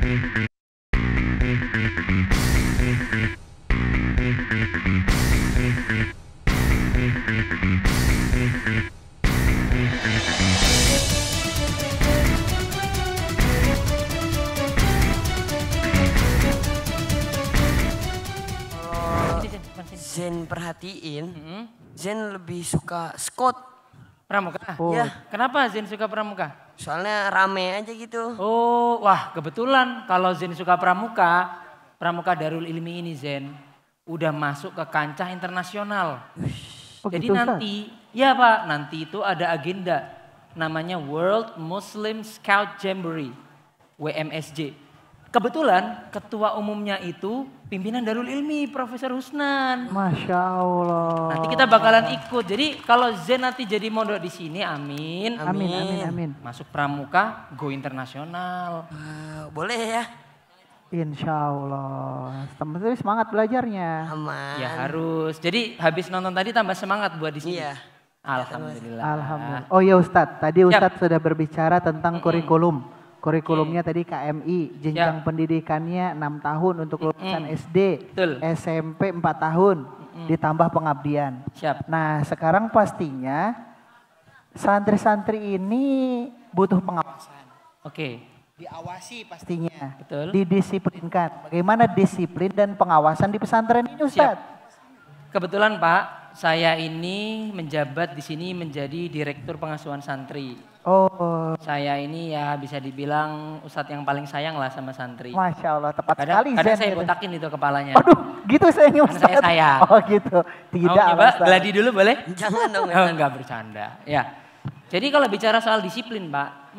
Zen perhatiin, Zen lebih suka Scott. Pramuka? Oh. Ya. Kenapa Zen suka pramuka? Soalnya rame aja gitu. Oh, wah kebetulan kalau Zen suka pramuka, pramuka Darul Ilmi ini Zen udah masuk ke kancah internasional. Oh, jadi gitu, nanti, ya Pak, nanti itu ada agenda namanya World Muslim Scout Jamboree, WMSJ. Kebetulan ketua umumnya itu pimpinan Darul Ilmi, Profesor Husnan. Masya Allah. Nanti kita bakalan ikut. Jadi kalau Zen nanti jadi mondok di sini, amin. Amin. Masuk pramuka, go internasional. Boleh ya? Insya Allah. Teman-teman semangat belajarnya. Aman. Ya harus. Jadi habis nonton tadi tambah semangat buat di sini. Iya. Alhamdulillah. Alhamdulillah. Oh ya Ustadz, tadi Ustadz sudah berbicara tentang kurikulum. Kurikulumnya tadi KMI, jenjang pendidikannya 6 tahun untuk lulusan SD, Betul. SMP 4 tahun, ditambah pengabdian. Siap. Nah sekarang pastinya santri-santri ini butuh pengawasan. Oke. Diawasi pastinya, Betul. didisiplinkan. Bagaimana disiplin dan pengawasan di pesantren ini Ustadz? Kebetulan Pak, saya ini menjabat di sini menjadi Direktur Pengasuhan Santri. Oh, Saya ini ya bisa dibilang ustadz yang paling sayang lah sama santri. Masya Allah, tepat Kadang sekali. saya botakin itu kepalanya. Aduh, gitu sayangnya Karena Ustadz. saya sayang. Oh gitu, tidak Mau coba Ustadz. gladi dulu boleh? Jangan dong. Oh, enggak bercanda. Ya. Jadi kalau bicara soal disiplin Pak.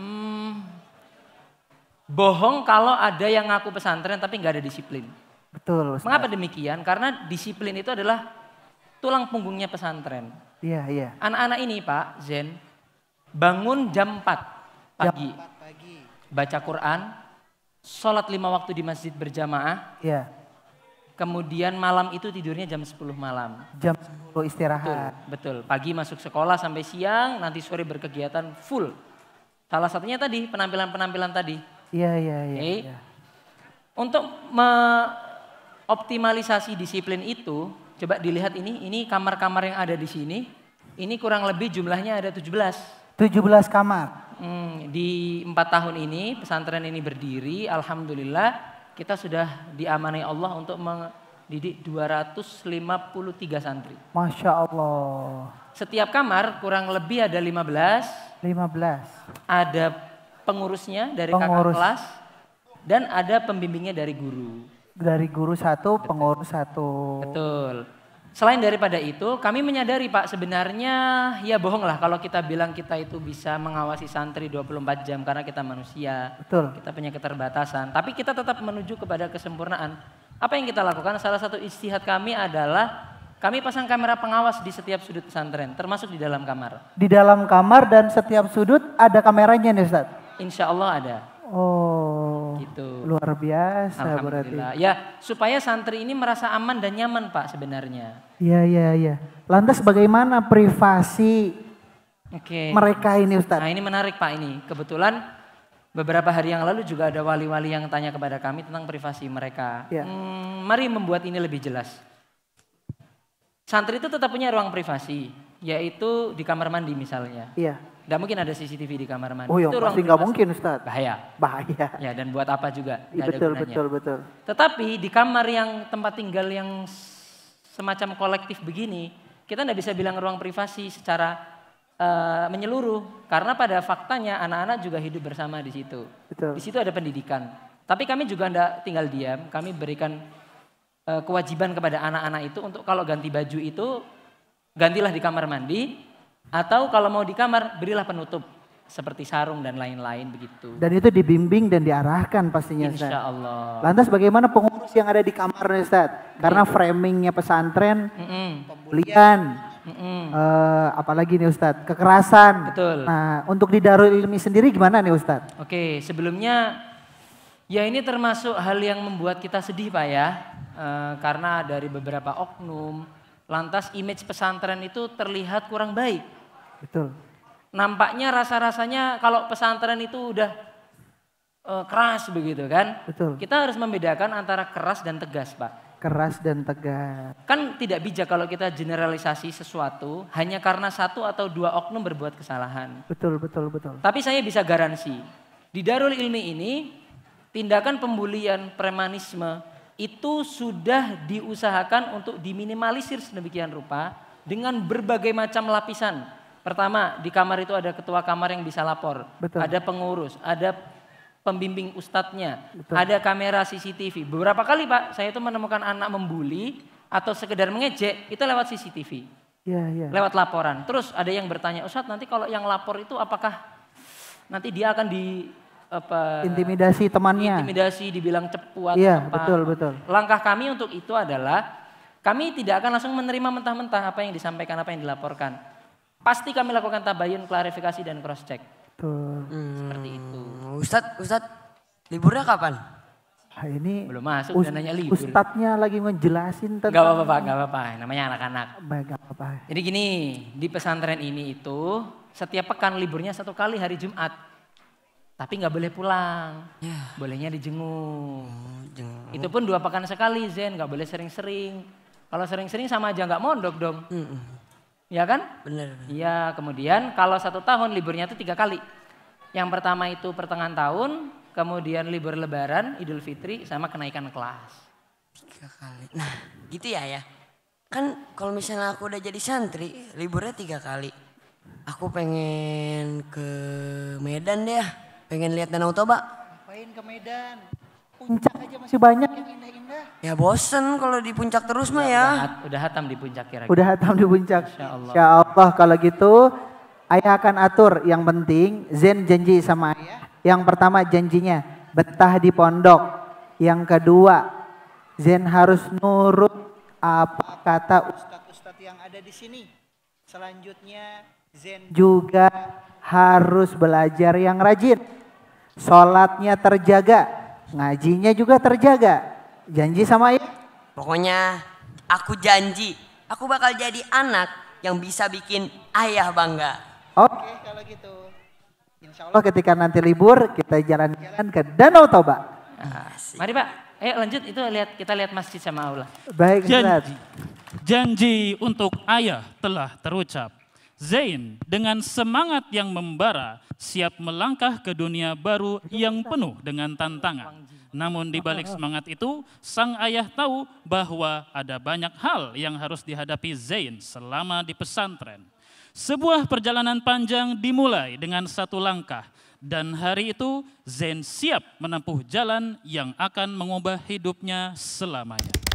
Bohong kalau ada yang ngaku pesantren tapi nggak ada disiplin. Betul Ustadz. Mengapa demikian? Karena disiplin itu adalah tulang punggungnya pesantren. Iya. Anak-anak ini Pak Zen bangun jam 4 pagi. Baca Quran, sholat 5 waktu di masjid berjamaah. Iya. Kemudian malam itu tidurnya jam 10 malam. Jam 10 istirahat. Betul. Pagi masuk sekolah sampai siang, nanti sore berkegiatan full. Salah satunya tadi penampilan-penampilan tadi. Iya. Okay. Untuk optimalisasi disiplin itu, coba dilihat ini kamar-kamar yang ada di sini. Ini kurang lebih jumlahnya ada 17. 17 kamar. Di 4 tahun ini pesantren ini berdiri, alhamdulillah kita sudah diamanai Allah untuk mendidik 253 santri. Masya Allah. Setiap kamar kurang lebih ada 15. 15. Ada pengurusnya dari kakak kelas dan ada pembimbingnya dari guru. Dari guru satu, pengurus satu. Betul. Selain daripada itu, kami menyadari Pak sebenarnya ya bohong lah kalau kita bilang kita itu bisa mengawasi santri 24 jam karena kita manusia. Betul. Kita punya keterbatasan, tapi kita tetap menuju kepada kesempurnaan. Apa yang kita lakukan? Salah satu ijtihad kami adalah kami pasang kamera pengawas di setiap sudut pesantren, termasuk di dalam kamar. Di dalam kamar dan setiap sudut ada kameranya nih Ustadz? Insya Allah ada. Oh, gitu. Luar biasa berarti. Ya, supaya santri ini merasa aman dan nyaman Pak sebenarnya. Iya. Lantas bagaimana privasi mereka ini Ustadz? Nah ini menarik Pak ini. Kebetulan beberapa hari yang lalu juga ada wali-wali yang tanya kepada kami tentang privasi mereka. Ya. Mari membuat ini lebih jelas. Santri itu tetap punya ruang privasi, yaitu di kamar mandi misalnya. Iya. Tidak mungkin ada CCTV di kamar mandi. Oh ya itu pasti nggak mungkin Ustadz. Bahaya. Ya dan buat apa juga. Betul. Tetapi di kamar yang tempat tinggal yang semacam kolektif begini, kita tidak bisa bilang ruang privasi secara menyeluruh. Karena pada faktanya anak-anak juga hidup bersama di situ. Betul. Di situ ada pendidikan. Tapi kami juga tidak tinggal diam, kami berikan kewajiban kepada anak-anak itu untuk kalau ganti baju itu gantilah di kamar mandi. Atau kalau mau di kamar berilah penutup seperti sarung dan lain-lain begitu. Dan itu dibimbing dan diarahkan pastinya Ustaz. Insya Allah. Lantas bagaimana pengurus yang ada di kamar Ustaz? Karena framingnya pesantren, pembulian, apalagi nih Ustaz, kekerasan. Betul. Nah untuk di Darul Ilmi sendiri gimana nih Ustaz? Oke, sebelumnya ya ini termasuk hal yang membuat kita sedih Pak ya. Karena dari beberapa oknum, lantas image pesantren itu terlihat kurang baik. Betul. Nampaknya rasa-rasanya kalau pesantren itu udah keras begitu kan. Betul. Kita harus membedakan antara keras dan tegas, Pak. Keras dan tegas. Kan tidak bijak kalau kita generalisasi sesuatu hanya karena satu atau dua oknum berbuat kesalahan. Betul, betul, betul. Tapi saya bisa garansi, di Darul Ilmi ini tindakan pembulian, premanisme itu sudah diusahakan untuk diminimalisir sedemikian rupa dengan berbagai macam lapisan. Pertama, di kamar itu ada ketua kamar yang bisa lapor, Betul. ada pengurus, ada pembimbing ustadznya, Betul. ada kamera CCTV. Beberapa kali Pak, saya itu menemukan anak membuli atau sekedar mengejek, itu lewat CCTV, Iya, iya. lewat laporan. Terus ada yang bertanya, Ustadz nanti kalau yang lapor itu apakah nanti dia akan Intimidasi temannya. intimidasi, dibilang cepu atau Iya, apa. betul, betul. Langkah kami untuk itu adalah kami tidak akan langsung menerima mentah-mentah apa yang disampaikan, apa yang dilaporkan. Pasti kami lakukan tabayun, klarifikasi dan cross check. Betul. Seperti itu. Ustadz, liburnya kapan? Nah, ini Belum masuk udah nanya libur. Ustadznya lagi ngejelasin tentang. Gak apa-apa Pak, gak apa-apa. Namanya anak-anak. Baik, gak apa-apa. Jadi gini, di pesantren ini itu setiap pekan liburnya 1 kali hari Jumat. Tapi nggak boleh pulang, Ya. bolehnya dijenguk. Jeng. Itu pun 2 pekan sekali Zen, nggak boleh sering-sering. Kalau sering-sering sama aja nggak mondok dong, ya kan? Bener. Iya, kemudian kalau 1 tahun liburnya itu 3 kali. Yang pertama itu pertengahan tahun, kemudian libur lebaran, Idul Fitri, sama kenaikan kelas. 3 kali. Nah gitu ya. Kan kalau misalnya aku udah jadi santri, liburnya 3 kali. Aku pengen ke Medan deh ya. Pengen lihat Danau Toba. Ngapain ke Medan? Puncak aja masih banyak yang indah-indah. Ya bosen kalau di puncak terus mah ya. Udah hatam di puncak kira-kira. Udah hatam di puncak. Insya Allah. Insya Allah kalau gitu ayah akan atur. Yang penting Zen janji sama ayah. Yang pertama janjinya betah di pondok. Yang kedua Zen harus nurut apa kata ustadz-ustadz yang ada di sini. Selanjutnya Zen juga harus belajar yang rajin. Sholatnya terjaga, ngajinya juga terjaga. Janji sama ayah? Pokoknya aku janji, aku bakal jadi anak yang bisa bikin ayah bangga. Oke kalau gitu. Insya Allah ketika nanti libur kita jalan-jalan ke Danau Toba. Asik. Mari Pak, ayo lanjut itu kita lihat masjid sama aula. Baik Ustaz. Janji untuk ayah telah terucap. Zain dengan semangat yang membara siap melangkah ke dunia baru yang penuh dengan tantangan. Namun di balik semangat itu, sang ayah tahu bahwa ada banyak hal yang harus dihadapi Zain selama di pesantren. Sebuah perjalanan panjang dimulai dengan 1 langkah. Dan hari itu Zain siap menempuh jalan yang akan mengubah hidupnya selamanya.